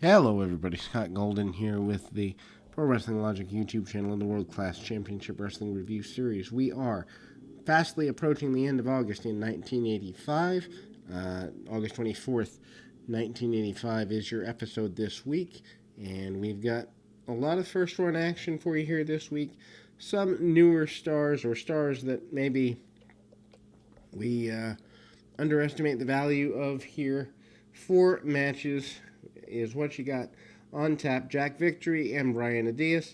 Hello, everybody. Scott Golden here with the Pro Wrestling Logic YouTube channel and the World Class Championship Wrestling Review Series. We are fastly approaching the end of August in 1985. August 24th, 1985 is your episode this week, and we've got a lot of first run action for you here this week. Some newer stars or stars that maybe we underestimate the value of here. 4 matches is what you got on tap. Jack Victory and Brian Adias.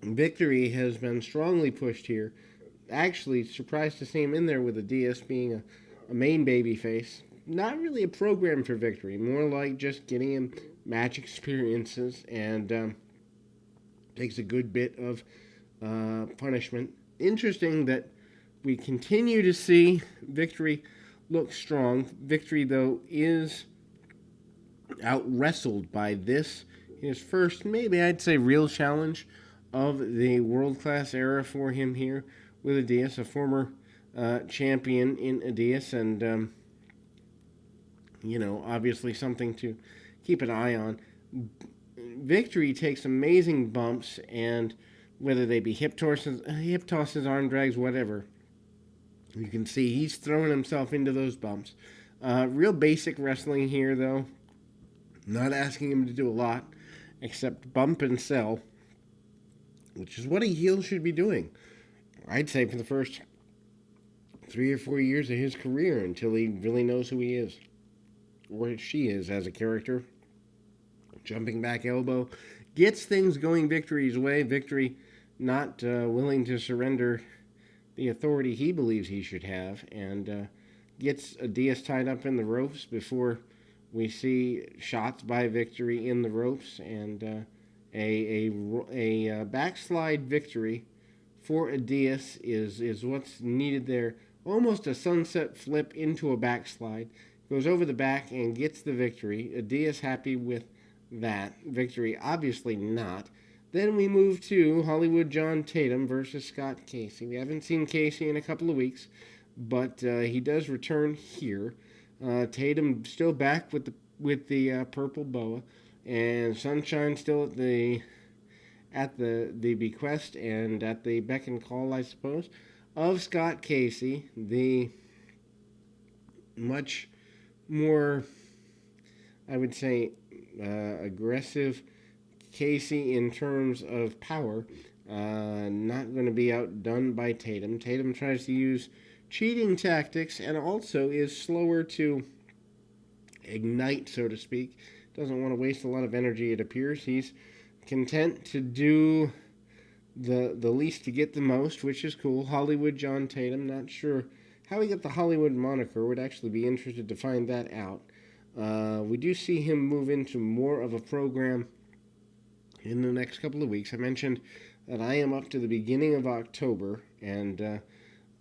Victory has been strongly pushed here. Actually, surprised to see him in there with Adias being a main babyface. Not really a program for Victory, more like just getting him match experiences, and takes a good bit of punishment. Interesting that we continue to see Victory look strong. Victory, though, is out-wrestled by this, his first, maybe I'd say, real challenge of the world-class era for him here with Adias, a former champion in Adias, and, obviously something to keep an eye on. Victory takes amazing bumps, and whether they be hip tosses, arm drags, whatever, you can see he's throwing himself into those bumps. Real basic wrestling here, though. Not asking him to do a lot, except bump and sell, which is what a heel should be doing, I'd say, for the first 3 or 4 years of his career, until he really knows who he is, or she is as a character. Jumping back elbow gets things going Victory's way. Victory not willing to surrender the authority he believes he should have, and gets Adias tied up in the ropes before we see shots by Victory in the ropes, and a backslide Victory for Adias is what's needed there. Almost a sunset flip into a backslide. Goes over the back and gets the victory. Adias happy with that. Victory obviously not. Then we move to Hollywood John Tatum versus Scott Casey. We haven't seen Casey in a couple of weeks, but he does return here. Tatum still back with the purple boa, and Sunshine still at the bequest and at the beck and call, I suppose, of Scott Casey, the much more, I would say, aggressive Casey in terms of power. Not going to be outdone by Tatum. Tatum tries to use cheating tactics and also is slower to ignite, so to speak. Doesn't want to waste a lot of energy, it appears. He's content to do the least to get the most, which is cool. Hollywood John Tatum, not sure how he got the Hollywood moniker. Would actually be interested to find that out. We do see him move into more of a program in the next couple of weeks. I mentioned that I am up to the beginning of October, and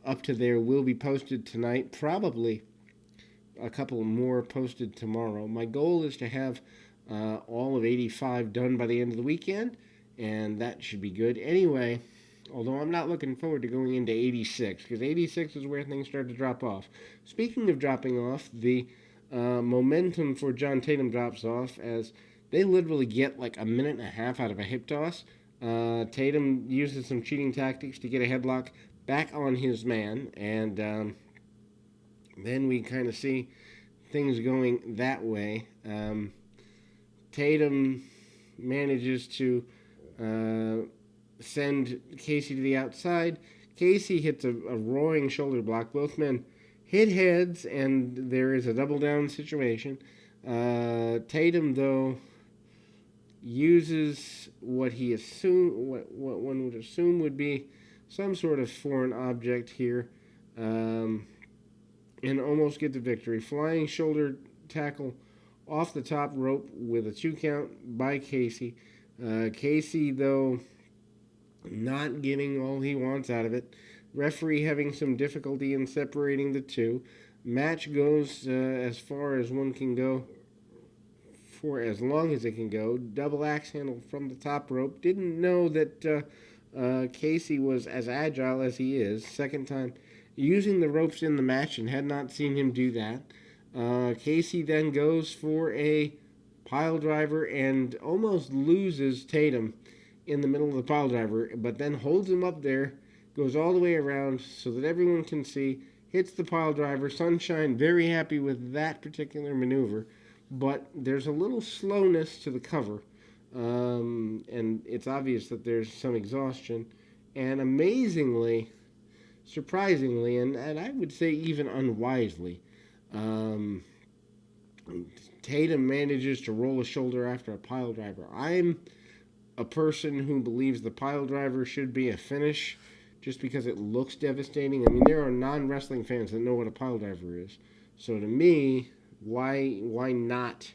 up to there will be posted tonight, probably a couple more posted tomorrow. My goal is to have all of 85 done by the end of the weekend, and that should be good. Anyway, although I'm not looking forward to going into 86, because 86 is where things start to drop off. Speaking of dropping off, the momentum for John Tatum drops off as they literally get like a minute and a half out of a hip toss. Tatum uses some cheating tactics to get a headlock back on his man, and then we kind of see things going that way. Tatum manages to send Casey to the outside. Casey hits a roaring shoulder block. Both men hit heads, and there is a double down situation. Tatum, though, uses what one would assume would be some sort of foreign object here, and almost get the victory. Flying shoulder tackle off the top rope with a 2 count by Casey. Casey, though, not getting all he wants out of it. Referee having some difficulty in separating the two. Match goes as far as one can go, for as long as it can go. Double axe handle from the top rope. Didn't know that Casey was as agile as he is. Second time using the ropes in the match, and had not seen him do that. Casey then goes for a pile driver and almost loses Tatum in the middle of the pile driver, but then holds him up there, goes all the way around so that everyone can see, hits the pile driver. Sunshine very happy with that particular maneuver, but there's a little slowness to the cover, and it's obvious that there's some exhaustion. And amazingly, surprisingly, and I would say even unwisely, um, Tatum manages to roll a shoulder after a pile driver. I'm a person who believes the pile driver should be a finish just because it looks devastating. I mean, there are non-wrestling fans that know what a pile driver is. So to me, why not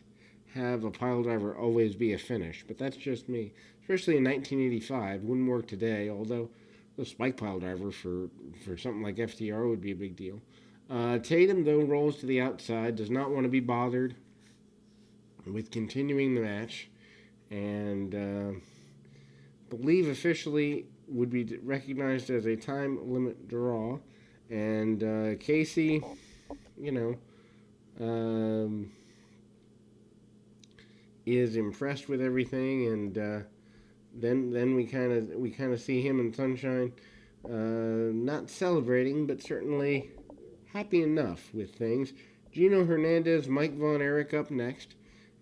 have a pile driver always be a finish? But that's just me. Especially in 1985, wouldn't work today. Although the spike pile driver for something like FTR would be a big deal. Tatum though rolls to the outside, does not want to be bothered with continuing the match, and believe officially would be recognized as a time limit draw. And Casey, you know, is impressed with everything, and then we kind of see him and Sunshine not celebrating, but certainly happy enough with things. Gino Hernandez, Mike Von Erich up next,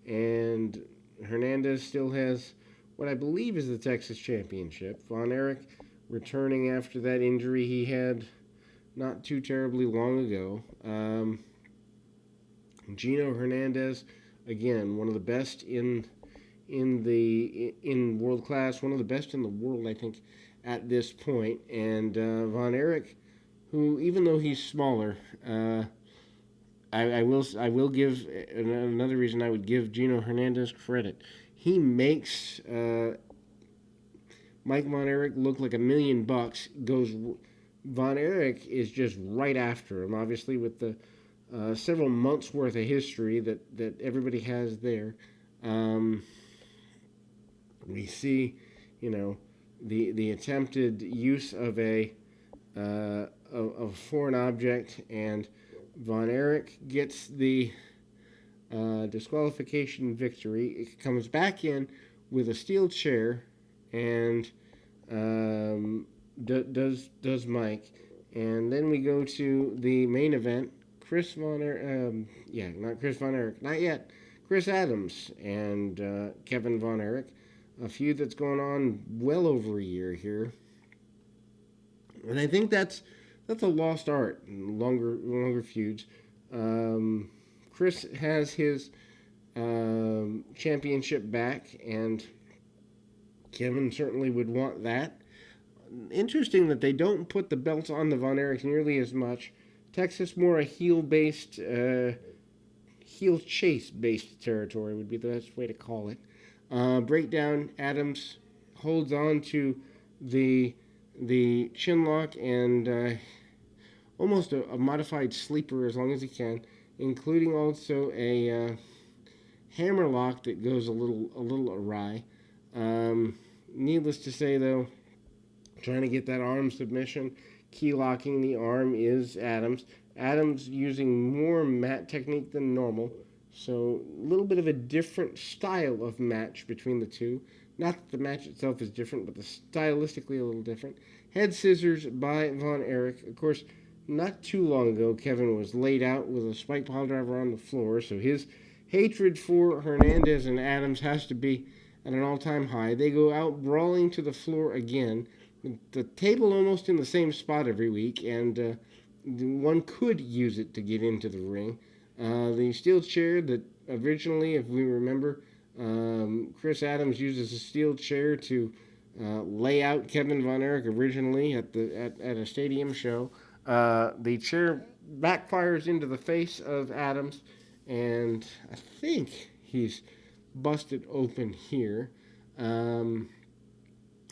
and Hernandez still has what I believe is the Texas Championship. Von Erich returning after that injury he had not too terribly long ago. Gino Hernandez, again, one of the best in world class, one of the best in the world, I think, at this point. And Von Erich, who, even though he's smaller, I will give another reason I would give Gino Hernandez credit. He makes Mike Von Erich look like $1,000,000. Von Erich is just right after him, obviously with the several months worth of history that everybody has there. We see, the attempted use of a foreign object, and Von Erich gets the disqualification victory. It comes back in with a steel chair, and does Mike. And then we go to the main event. Chris Adams and Kevin Von Erich. A feud that's going on well over a year here. And I think that's a lost art in longer feuds. Chris has his championship back, and Kevin certainly would want that. Interesting that they don't put the belts on the Von Erichs nearly as much. Texas more a heel chase-based territory would be the best way to call it. Breakdown, Adams holds on to the chinlock and almost a modified sleeper as long as he can, including also a hammerlock that goes a little awry. Needless to say, though, trying to get that arm submission, key locking the arm is Adams. Adams using more mat technique than normal, so a little bit of a different style of match between the two. Not that the match itself is different, but stylistically a little different. Head scissors by Von Erich. Of course, not too long ago, Kevin was laid out with a spike pile driver on the floor, so his hatred for Hernandez and Adams has to be at an all-time high. They go out brawling to the floor again. The table almost in the same spot every week, and one could use it to get into the ring. The steel chair that originally, if we remember, Chris Adams uses a steel chair to lay out Kevin Von Erich originally at a stadium show. The chair backfires into the face of Adams, and I think he's busted open here. I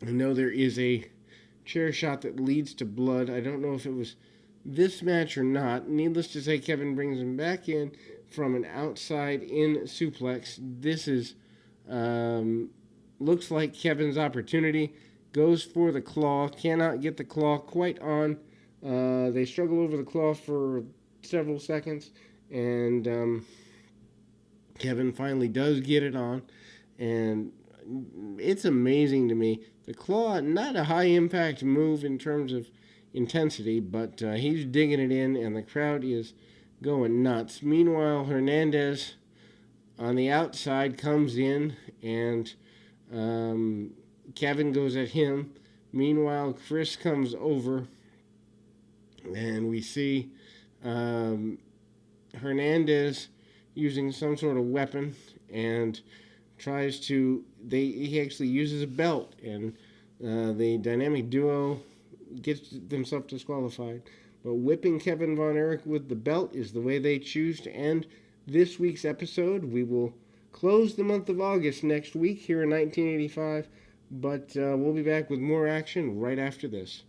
know there is a chair shot that leads to blood. I don't know if it was this match or not. Needless to say, Kevin brings him back in from an outside-in suplex. This is looks like Kevin's opportunity. Goes for the claw. Cannot get the claw quite on. They struggle over the claw for several seconds, and Kevin finally does get it on, and it's amazing to me. The claw, not a high impact move in terms of intensity, but he's digging it in, and the crowd is going nuts. Meanwhile, Hernandez on the outside comes in, and Kevin goes at him. Meanwhile, Chris comes over, and we see Hernandez using some sort of weapon and tries to. He actually uses a belt, and the dynamic duo gets themselves disqualified. But whipping Kevin Von Erich with the belt is the way they choose to end this week's episode. We will close the month of August next week here in 1985, but we'll be back with more action right after this.